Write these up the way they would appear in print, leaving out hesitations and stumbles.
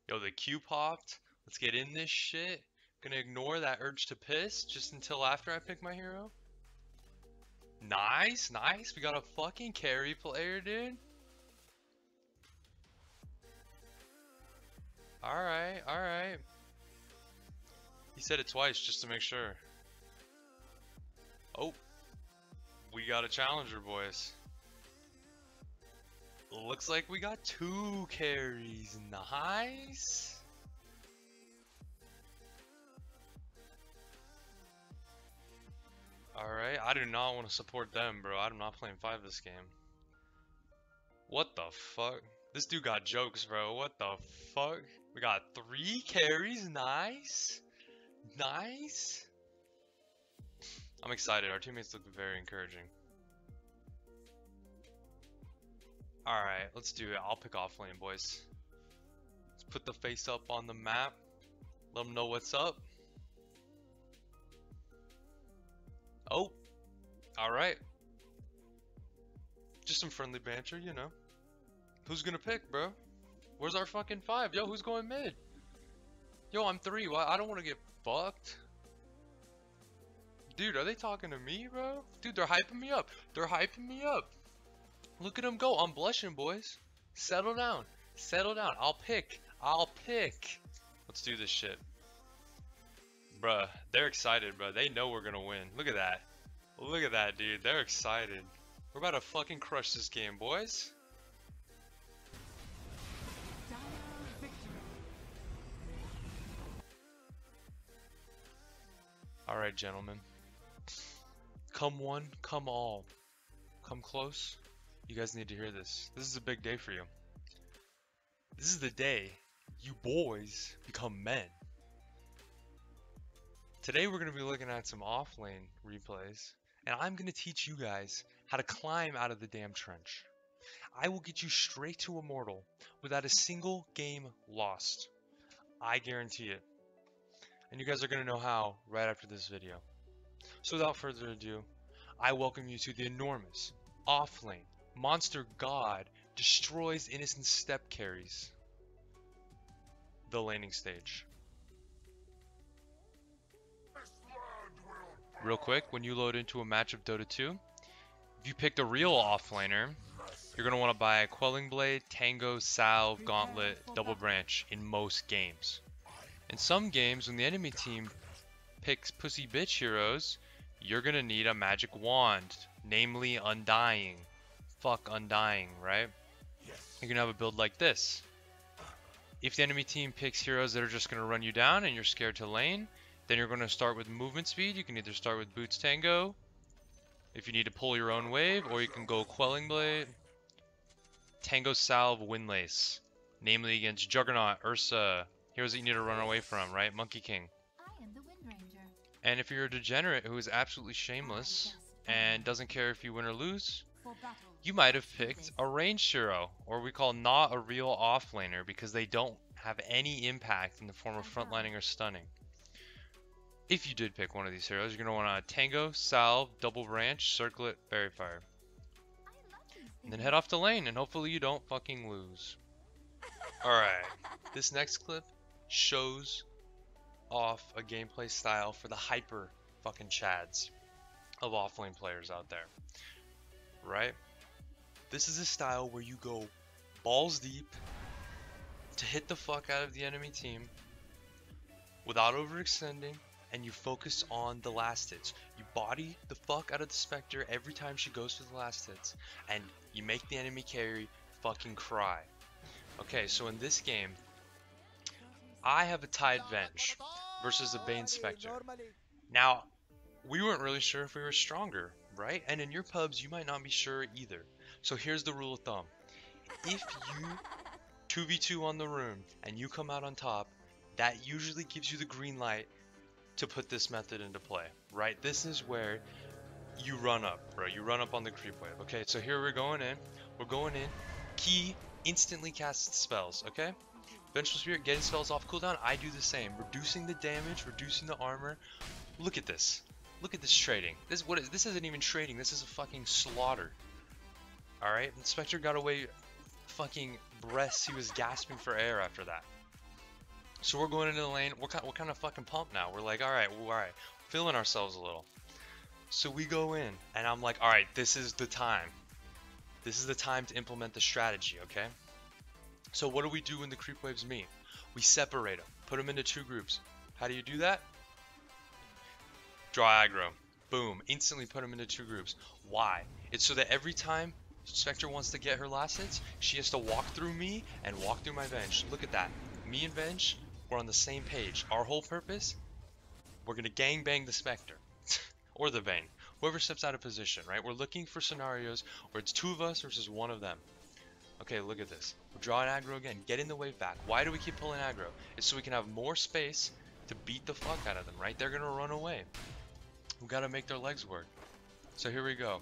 Yo, the Q popped. Let's get in this shit. Gonna ignore that urge to piss just until after I pick my hero. Nice, nice. We got a fucking carry player, dude. Alright, alright. He said it twice just to make sure. Oh. We got a challenger, boys. Looks like we got 2 carries. Nice. Alright, I do not want to support them, bro. I'm not playing 5 this game. What the fuck? This dude got jokes, bro. What the fuck? We got 3 carries. Nice. Nice. I'm excited. Our teammates look very encouraging. Alright, let's do it. I'll pick off lane, boys. Let's put the face up on the map. Let them know what's up. Oh. Alright. Just some friendly banter, you know. Who's gonna pick, bro? Where's our fucking 5? Yo, who's going mid? Yo, I'm 3. Well, I don't want to get fucked. Dude, are they talking to me, bro? Dude, they're hyping me up. They're hyping me up. Look at them go. I'm blushing, boys. Settle down. Settle down. I'll pick. I'll pick. Let's do this shit. Bruh, they're excited, bro. They know we're gonna win. Look at that. Look at that, dude. They're excited. We're about to fucking crush this game, boys. Alright, gentlemen. Come one, come all. Come close. You guys need to hear this. This is a big day for you. This is the day you boys become men. Today we're going to be looking at some offlane replays, and I'm going to teach you guys how to climb out of the damn trench. I will get you straight to Immortal without a single game lost. I guarantee it. And you guys are going to know how right after this video. So without further ado, I welcome you to the enormous offlane monster god destroys innocent step carries. The laning stage. Real quick, when you load into a match of Dota 2, if you picked a real offlaner, you're going to want to buy a Quelling Blade, Tango, Salve, Gauntlet, Double Branch in most games. In some games, when the enemy team picks pussy bitch heroes, you're going to need a magic wand, namely Undying. Fuck Undying, right? You're going to have a build like this. If the enemy team picks heroes that are just going to run you down and you're scared to lane, then you're going to start with movement speed. You can either start with Boots Tango, if you need to pull your own wave, or you can go Quelling Blade, Tango Salve, Windlace, namely against Juggernaut, Ursa, heroes that you need to run away from, right? Monkey King. I am the Wind Ranger. And if you're a degenerate who is absolutely shameless and doesn't care if you win or lose, you might have picked a ranged hero, or we call not a real offlaner, because they don't have any impact in the form of frontlining or stunning. If you did pick one of these heroes, you're going to want a Tango, Salve, Double Branch, Circlet, Fairy Fire. And then head off to lane, and hopefully you don't fucking lose. Alright, this next clip shows off a gameplay style for the hyper fucking chads of offlane players out there. Right? This is a style where you go balls deep to hit the fuck out of the enemy team without overextending, and you focus on the last hits. You body the fuck out of the Spectre every time she goes for the last hits, and you make the enemy carry fucking cry. Okay, so in this game, I have a Tide Venge versus a Bane Spectre. Now, we weren't really sure if we were stronger, right? And in your pubs, you might not be sure either. So here's the rule of thumb. If you 2v2 on the rune and you come out on top, that usually gives you the green light to put this method into play, right? This is where you run up, bro. You run up on the creep wave. Okay, so here we're going in. We're going in. Key instantly casts spells, okay? Vengeful Spirit getting spells off cooldown. I do the same. Reducing the damage, reducing the armor. Look at this. Look at this trading. This isn't even trading. This is a fucking slaughter. Alright? And Spectre got away fucking breaths. He was gasping for air after that. So we're going into the lane. We're kind of fucking pumped now. We're like, all right, feeling ourselves a little. So we go in, and I'm like, all right, this is the time. This is the time to implement the strategy, okay? So what do we do when the creep waves meet? We separate them, put them into 2 groups. How do you do that? Draw aggro. Boom. Instantly put them into 2 groups. Why? It's so that every time Spectre wants to get her last hits, she has to walk through me and walk through my Venge. Look at that. Me and Venge, we're on the same page. Our whole purpose, we're going to gangbang the Spectre. Or the Vayne. Whoever steps out of position, right? We're looking for scenarios where it's 2 of us versus 1 of them. Okay, look at this. We're drawing aggro again. Get in the wave back. Why do we keep pulling aggro? It's so we can have more space to beat the fuck out of them, right? They're going to run away. We got to make their legs work. So here we go.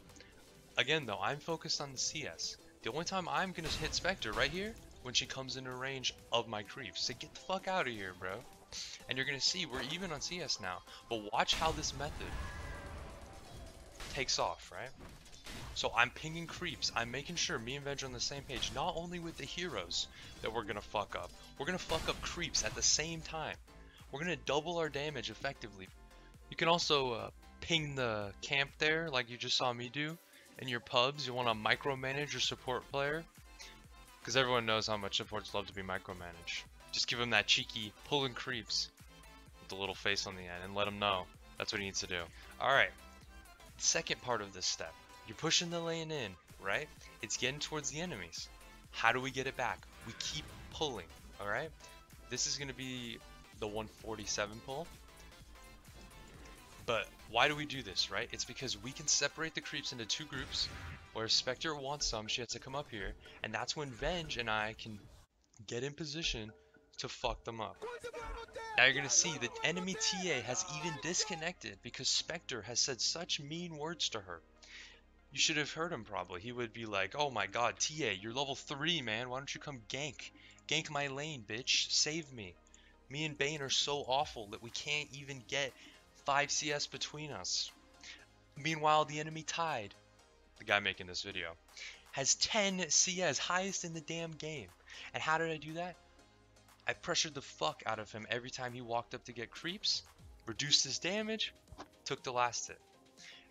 Again, though, I'm focused on the CS. The only time I'm going to hit Spectre right here, when she comes into range of my creeps. So get the fuck out of here, bro. And you're going to see, we're even on CS now. But watch how this method takes off, right? So I'm pinging creeps. I'm making sure me and Venge are on the same page. Not only with the heroes that we're going to fuck up. We're going to fuck up creeps at the same time. We're going to double our damage effectively. You can also ping the camp there like you just saw me do. In your pubs, you want to micromanage your support player. Because everyone knows how much supports love to be micromanaged. Just give him that cheeky pulling creeps with the little face on the end and let him know that's what he needs to do. Alright, second part of this step. You're pushing the lane in, right? It's getting towards the enemies. How do we get it back? We keep pulling, alright? This is going to be the 147 pull. But why do we do this, right? It's because we can separate the creeps into 2 groups. Where if Spectre wants some, she has to come up here. And that's when Venge and I can get in position to fuck them up. Now you're going to see the enemy TA has even disconnected because Spectre has said such mean words to her. You should have heard him probably. He would be like, oh my god, TA, you're level 3, man. Why don't you come gank? Gank my lane, bitch. Save me. Me and Bane are so awful that we can't even get 5 CS between us. Meanwhile, the enemy tied. The guy making this video has 10 CS, highest in the damn game. And how did I do that? I pressured the fuck out of him every time he walked up to get creeps, reduced his damage, took the last hit.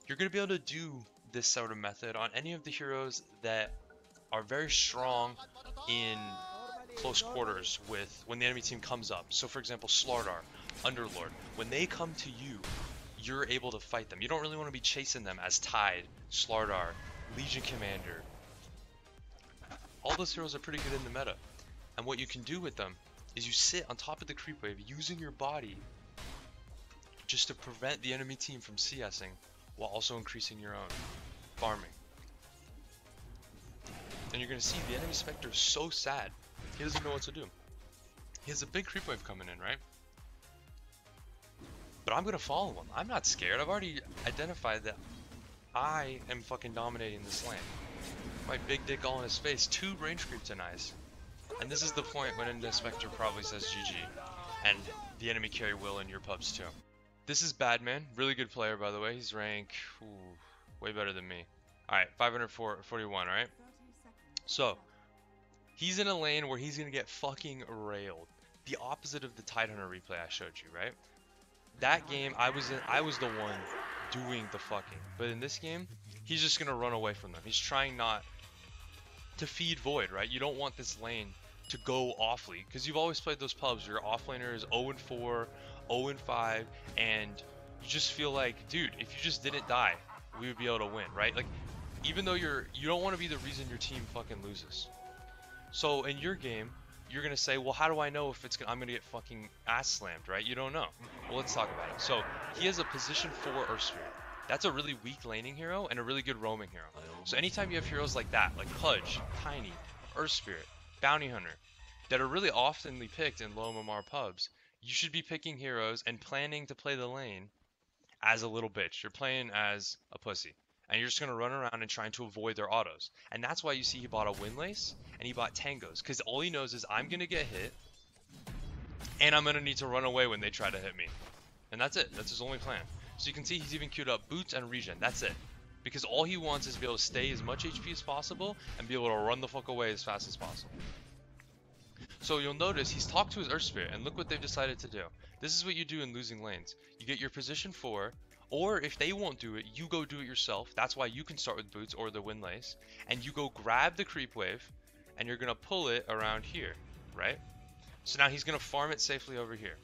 You're going to be able to do this sort of method on any of the heroes that are very strong in close quarters with when the enemy team comes up. So for example, Slardar, Underlord, when they come to you, you're able to fight them. You don't really want to be chasing them as Tide, Slardar, Legion Commander. All those heroes are pretty good in the meta. And what you can do with them is you sit on top of the creep wave using your body just to prevent the enemy team from CSing while also increasing your own farming. And you're going to see the enemy Spectre is so sad. He doesn't know what to do. He has a big creep wave coming in, right? But I'm going to follow him. I'm not scared. I've already identified that I am fucking dominating this lane. My big dick all in his face. 2 range creep denies. And this is the point when the Spectre probably says GG. And the enemy carry will in your pubs too. This is Badman. Really good player, by the way. He's rank way better than me. Alright, 541, right? So, he's in a lane where he's going to get fucking railed. The opposite of the Tidehunter replay I showed you, right? That game, I was the one doing the fucking. But in this game, he's just going to run away from them. He's trying not to feed Void, right? You don't want this lane to go offly. Because you've always played those pubs. Your offlaner is 0-4, 0-5. And you just feel like, dude, if you just didn't die, we would be able to win, right? Like, even though you don't want to be the reason your team fucking loses. So in your game, you're going to say, well, how do I know if I'm going to get fucking ass slammed, right? You don't know. Well, let's talk about it. So he has a position 4 Earth Spirit. That's a really weak laning hero and a really good roaming hero. So anytime you have heroes like that, like Pudge, Tiny, Earth Spirit, Bounty Hunter, that are really oftenly picked in low MMR pubs, you should be picking heroes and planning to play the lane as a little bitch. You're playing as a pussy. And you're just going to run around and trying to avoid their autos. And that's why you see he bought a Windlace and he bought Tangos. Because all he knows is I'm going to get hit and I'm going to need to run away when they try to hit me. And that's it. That's his only plan. So you can see he's even queued up Boots and Regen. That's it. Because all he wants is to be able to stay as much HP as possible and be able to run the fuck away as fast as possible. So you'll notice he's talked to his Earth Spirit, and look what they've decided to do. This is what you do in losing lanes. You get your position 4, or if they won't do it, you go do it yourself. That's why you can start with boots or the wind lace, and you go grab the creep wave, and you're gonna pull it around here, right? So now he's gonna farm it safely over here.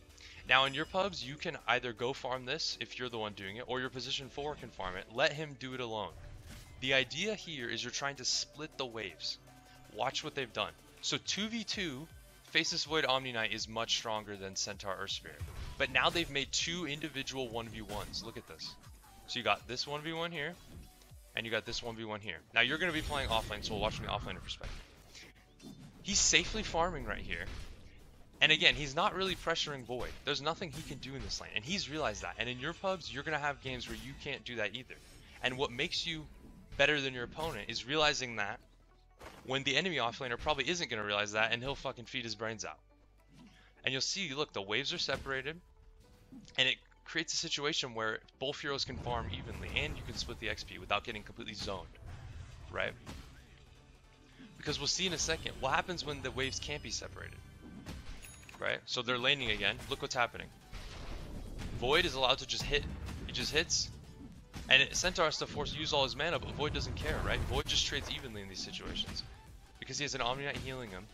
Now in your pubs, you can either go farm this if you're the one doing it, or your position 4 can farm it. Let him do it alone. The idea here is you're trying to split the waves. Watch what they've done. So 2v2, Faceless Void Omni Knight is much stronger than Centaur Earth Spirit. But now they've made 2 individual 1v1s. Look at this. So you got this 1v1 here, and you got this 1v1 here. Now you're going to be playing offlane, so we'll watch from the offlaner perspective. He's safely farming right here. And again, he's not really pressuring Void. There's nothing he can do in this lane, and he's realized that. And in your pubs, you're going to have games where you can't do that either. And what makes you better than your opponent is realizing that when the enemy offlaner probably isn't going to realize that, and he'll fucking feed his brains out. And you'll see, look, the waves are separated, and it creates a situation where both heroes can farm evenly, and you can split the XP without getting completely zoned, right? Because we'll see in a second, what happens when the waves can't be separated, right? So they're laning again. Look what's happening. Void is allowed to just hit. He just hits. And Centaur has to force use all his mana, but Void doesn't care, right? Void just trades evenly in these situations. Because he has an Omni Knight healing him.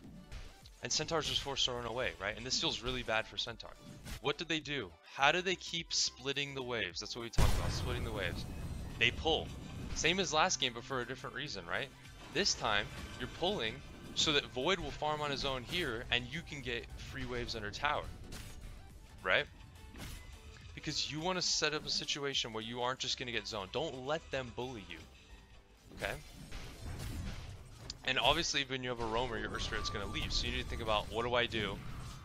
And Centaur's just forced to run away, right? And this feels really bad for Centaur. What did they do? How do they keep splitting the waves? That's what we talked about, splitting the waves. They pull. Same as last game, but for a different reason, right? This time, you're pulling so that Void will farm on his own here, and you can get free waves under tower, right? Because you want to set up a situation where you aren't just going to get zoned. Don't let them bully you, okay? And obviously, when you have a roamer, your Earth Spirit's going to leave. So you need to think about, what do I do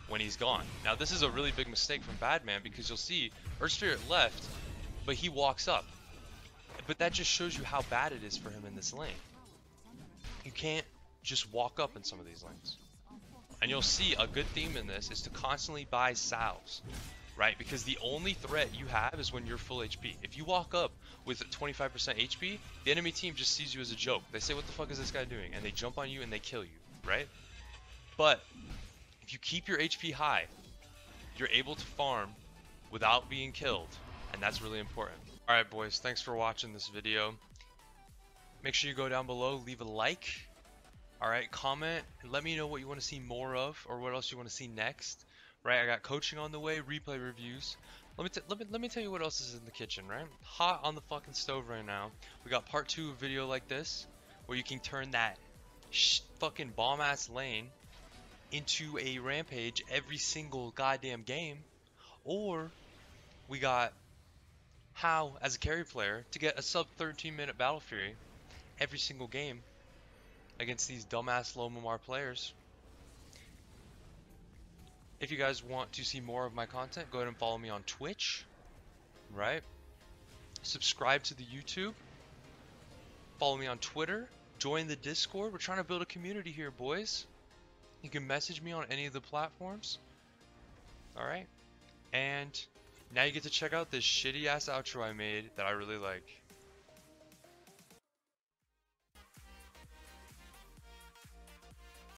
when he's gone? Now, this is a really big mistake from Badman, because you'll see Earth Spirit left, but he walks up. But that just shows you how bad it is for him in this lane. You can't just walk up in some of these lanes. And you'll see a good theme in this is to constantly buy salves, right? Because the only threat you have is when you're full HP. If you walk up with 25% HP, the enemy team just sees you as a joke. They say, what the fuck is this guy doing? And they jump on you and they kill you, right? But if you keep your HP high, you're able to farm without being killed. And that's really important. Alright boys, thanks for watching this video. Make sure you go down below, leave a like. Alright, comment, and let me know what you want to see more of, or what else you want to see next. Right, I got coaching on the way, replay reviews. Let me tell you what else is in the kitchen, right? Hot on the fucking stove right now. We got part 2 of video like this, where you can turn that fucking bomb-ass lane into a rampage every single goddamn game. Or, we got how, as a carry player, to get a sub 13-minute Battle Fury every single game against these dumbass low MMR players. If you guys want to see more of my content, go ahead and follow me on Twitch, right? Subscribe to the YouTube. Follow me on Twitter. Join the Discord. We're trying to build a community here, boys. You can message me on any of the platforms. Alright? And now you get to check out this shitty ass outro I made that I really like.